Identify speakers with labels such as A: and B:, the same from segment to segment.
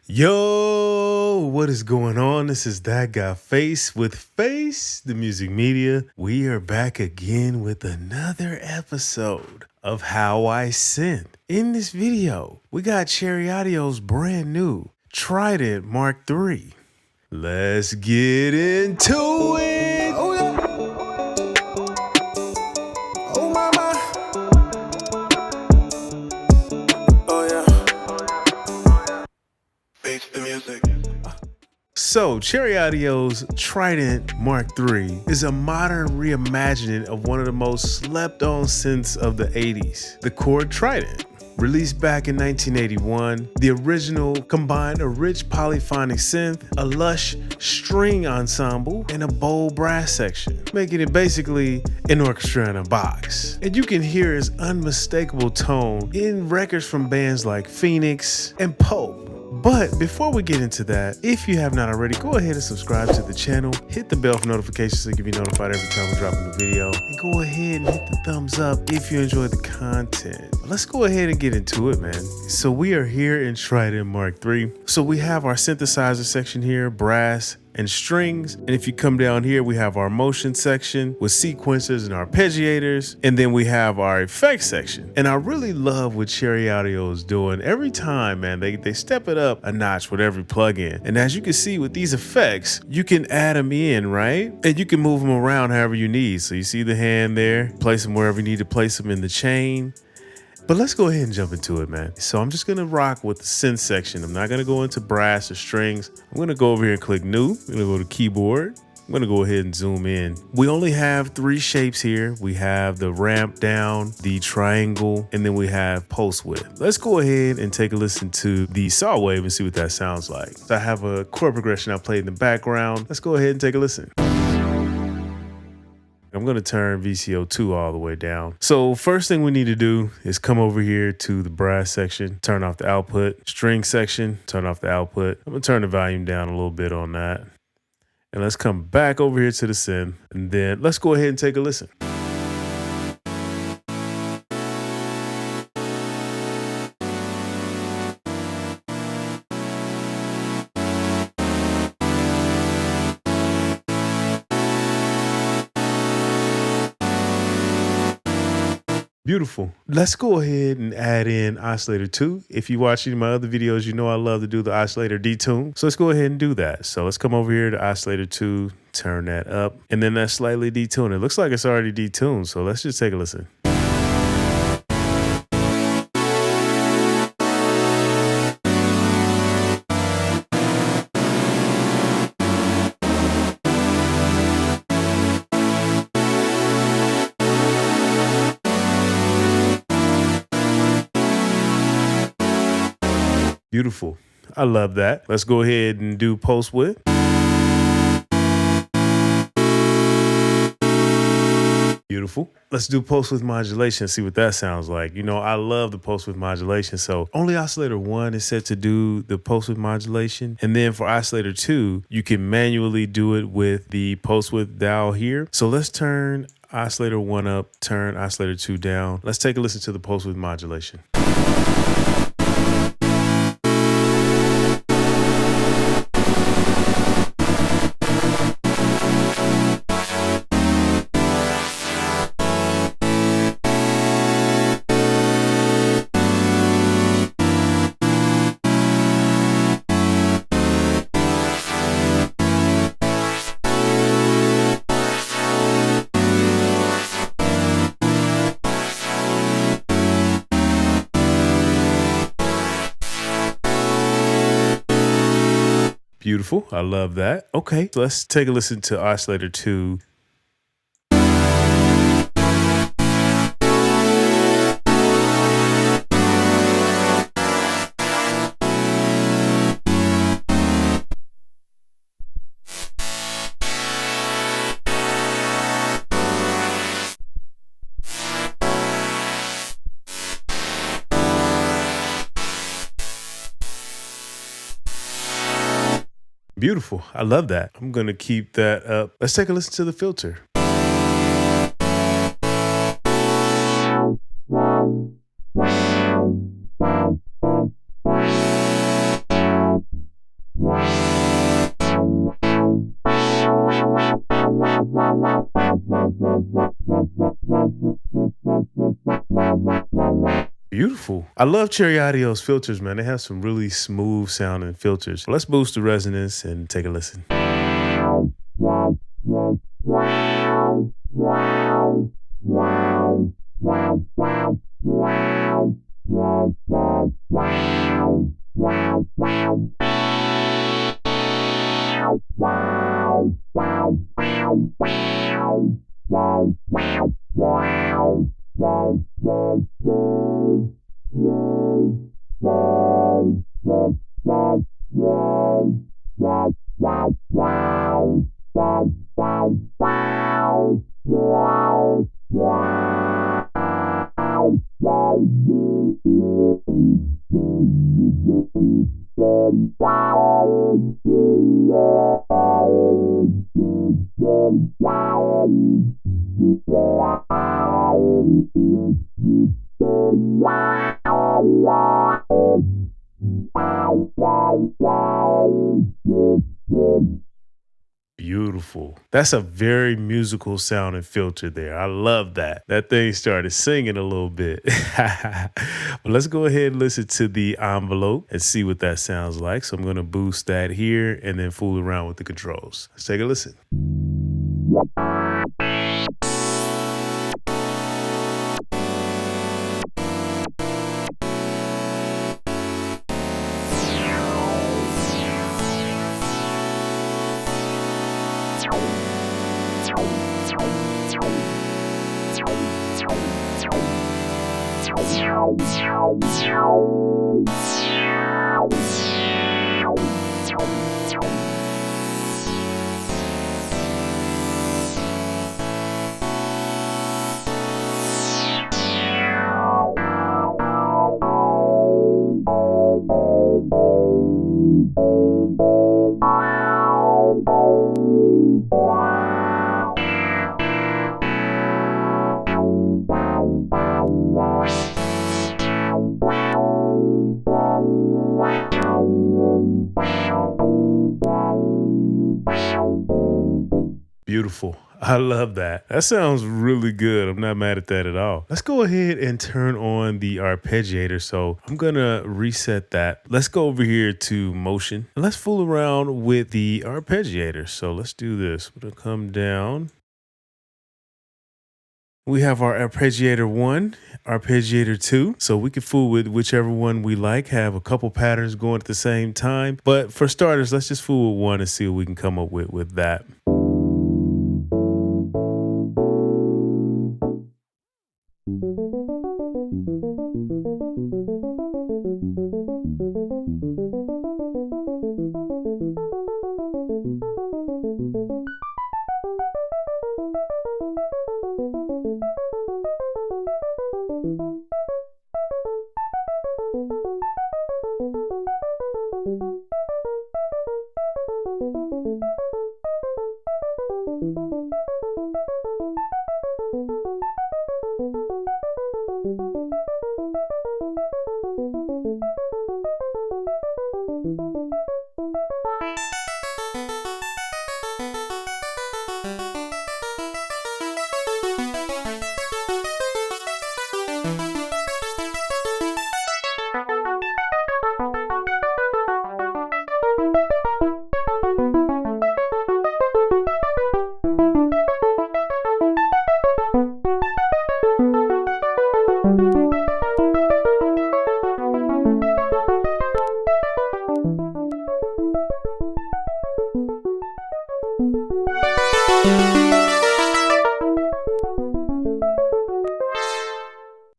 A: Yo, what is going on? This is That Guy Face with Face, the music media. We are back again with another episode of How I Synth. In this video, we got Cherry Audio's brand new Trident Mark III. Let's get into it.
B: Oh yeah. Oh mama. Oh yeah. Face the music.
A: So, Cherry Audio's Trident Mark III is a modern reimagining of one of the most slept-on synths of the 80s, the Korg Trident. Released back in 1981, the original combined a rich polyphonic synth, a lush string ensemble, and a bold brass section, making it basically an orchestra in a box. And you can hear its unmistakable tone in records from bands like Phoenix and Pope. But before we get into that, if you have not already, go ahead and subscribe to the channel, hit the bell for notifications so you can be notified every time we drop a new video, and go ahead and hit the thumbs up if you enjoy the content. Let's go ahead and get into it, man. So we are here in Trident Mark III. So we have our synthesizer section here, brass and strings, and if you come down here, we have our motion section with sequencers and arpeggiators, and then we have our effects section. And I really love what Cherry Audio is doing every time, man. They step it up a notch with every plugin. And as you can see with these effects, you can add them in, right? And you can move them around however you need. So you see the hand there, place them wherever you need to place them in the chain. But let's go ahead and jump into it, man. So I'm just gonna rock with the synth section. I'm not gonna go into brass or strings. I'm gonna go over here and click new. I'm gonna go to keyboard. I'm gonna go ahead and zoom in. We only have three shapes here. We have the ramp down, the triangle, and then we have pulse width. Let's go ahead and take a listen to the saw wave and see what that sounds like. So I have a chord progression I played in the background. Let's go ahead and take a listen. I'm going to turn VCO2 all the way down. So first thing we need to do is come over here to the brass section, turn off the output, string section, turn off the output. I'm going to turn the volume down a little bit on that. And let's come back over here to the synth, and then let's go ahead and take a listen. Beautiful. Let's go ahead and add in Oscillator 2. If you watch any of my other videos, you know I love to do the Oscillator detune. So let's go ahead and do that. So let's come over here to Oscillator 2, turn that up, and then that's slightly detuned. It looks like it's already detuned, so let's just take a listen. Beautiful. I love that. Let's go ahead and do pulse width. Beautiful. Let's do pulse width modulation, see what that sounds like. You know, I love the pulse width modulation. So only Oscillator 1 is set to do the pulse width modulation. And then for Oscillator 2, you can manually do it with the pulse width dial here. So let's turn Oscillator 1 up, turn Oscillator 2 down. Let's take a listen to the pulse width modulation. Beautiful. I love that. Okay, let's take a listen to Oscillator 2. Beautiful. I love that. I'm going to keep that up. Let's take a listen to the filter. Beautiful. I love Cherry Audio's filters, man. They have some really smooth sounding filters. Let's boost the resonance and take a listen. Beautiful. That's a very musical sounding filter there. I love that. That thing started singing a little bit. But let's go ahead and listen to the envelope and see what that sounds like. So I'm going to boost that here and then fool around with the controls. Let's take a listen. Beautiful. I love that. That sounds really good. I'm not mad at that at all. Let's go ahead and turn on the arpeggiator. So I'm going to reset that. Let's go over here to motion and let's fool around with the arpeggiator. So let's do this. We're going to come down. We have our Arpeggiator 1, Arpeggiator 2, so we can fool with whichever one we like, have a couple patterns going at the same time. But for starters, let's just fool with one and see what we can come up with that.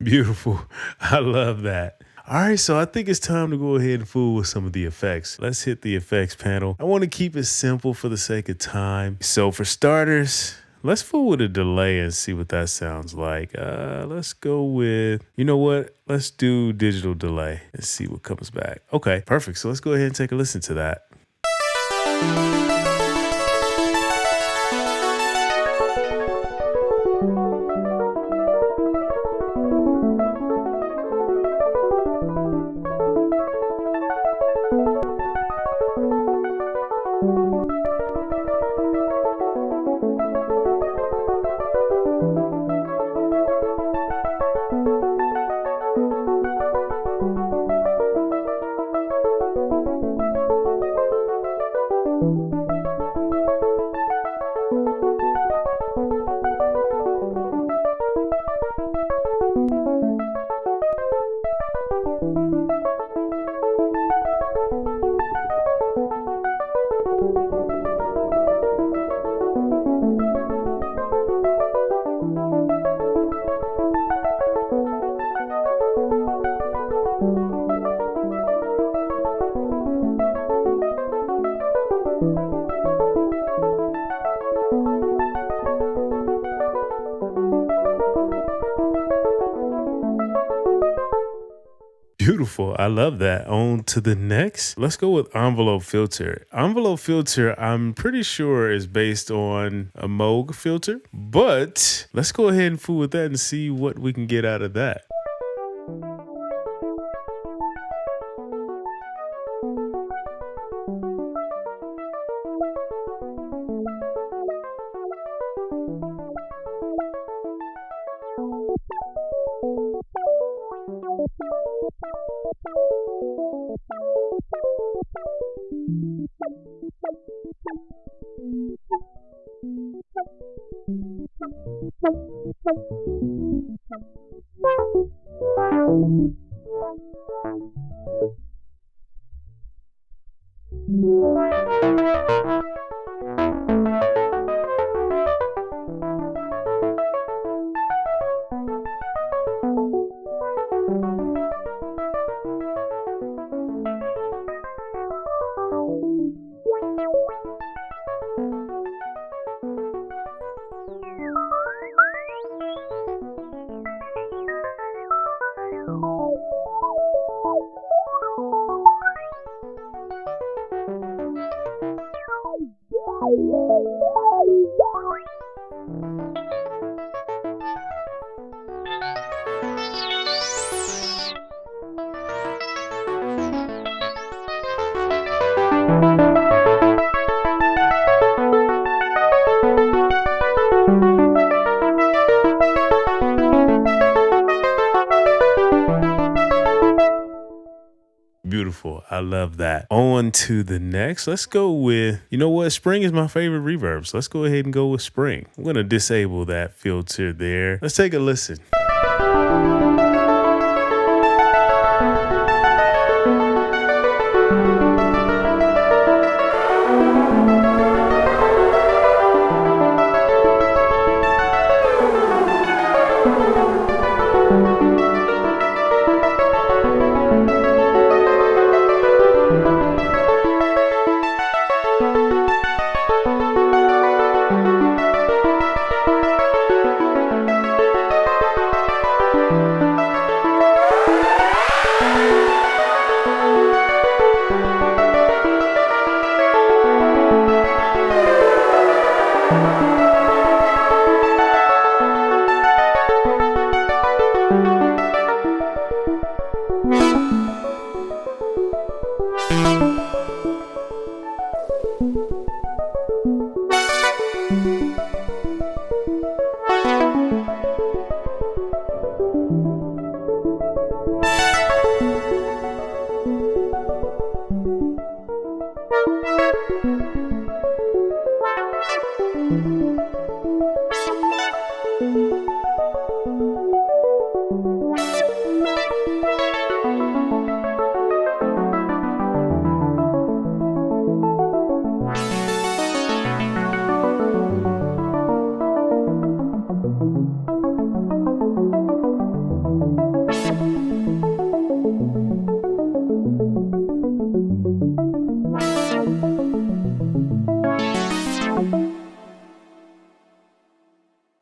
A: Beautiful. I love that. All right, so I think it's time to go ahead and fool with some of the effects. Let's hit the effects panel. I want to keep it simple for the sake of time. So for starters, let's fool with a delay and see what that sounds like. Let's go with, you know what? Let's do digital delay and see what comes back. Okay, perfect. So let's go ahead and take a listen to that. Beautiful. I love that. On to the next. Let's go with Envelope Filter. Envelope Filter, I'm pretty sure is based on a Moog filter, but let's go ahead and fool with that and see what we can get out of that. Beautiful. I love that. On to the next. Let's go with, you know what? Spring is my favorite reverb. So let's go ahead and go with Spring. I'm going to disable that filter there. Let's take a listen.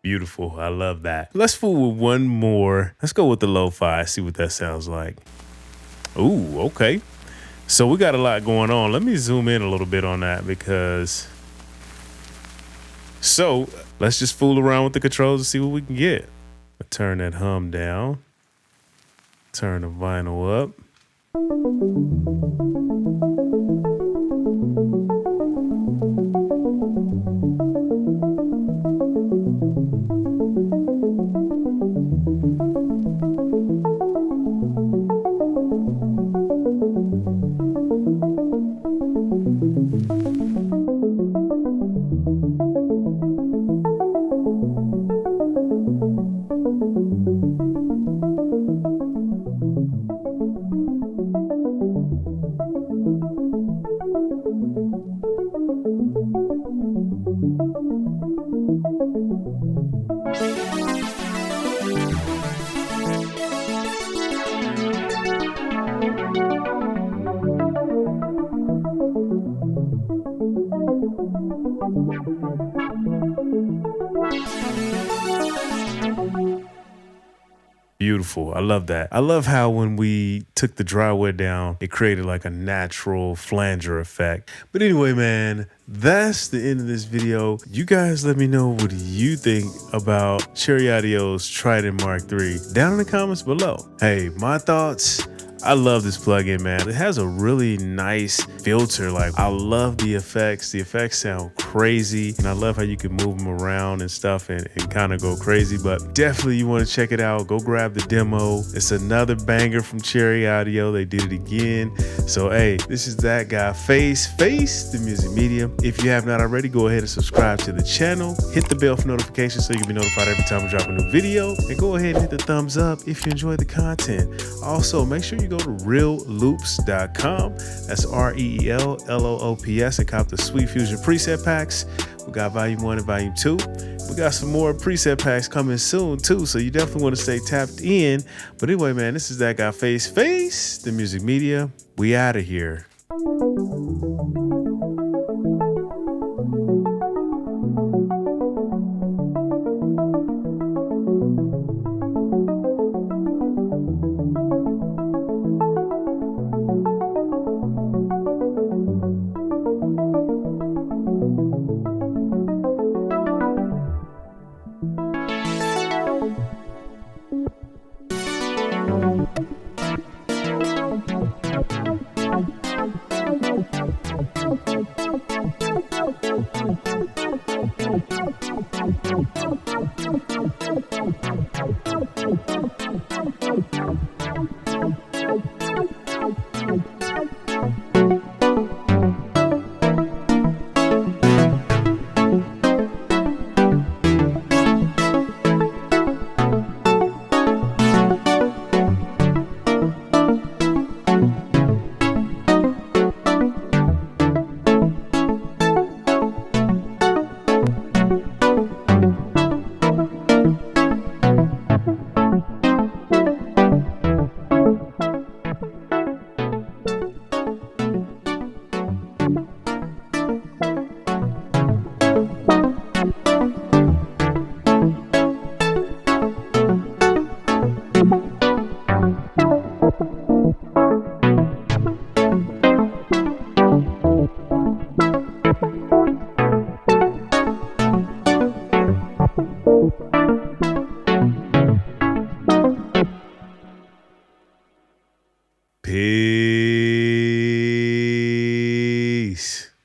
A: Beautiful. I love that. Let's fool with one more. Let's go with the lo-fi. See what that sounds like. Ooh, okay. So we got a lot going on. Let me zoom in a little bit on that because, so let's just fool around with the controls and see what we can get. Turn that hum down. Turn the vinyl up. Beautiful. I love that. I love how when we took the dryware down, it created like a natural flanger effect. But anyway, man, that's the end of this video. You guys let me know what you think about Cherry Audio's Trident Mark III down in the comments below. Hey, my thoughts. I love this plugin, man. It has a really nice filter. Like, I love the effects. The effects sound crazy, and I love how you can move them around and stuff and kind of go crazy. But definitely you want to check it out. Go grab the demo. It's another banger from Cherry Audio. They did it again. So, hey, this is that guy, Face, the music medium. If you have not already, go ahead and subscribe to the channel. Hit the bell for notifications so you can be notified every time we drop a new video. And go ahead and hit the thumbs up if you enjoy the content. Also, make sure you go to realloops.com. That's REELLOOPS and cop the Sweet Fusion preset packs. We got volume 1 and volume 2. We got some more preset packs coming soon too, so you definitely want to stay tapped in. But anyway, man, this is that guy, Face, the music media. We out of here. Peace.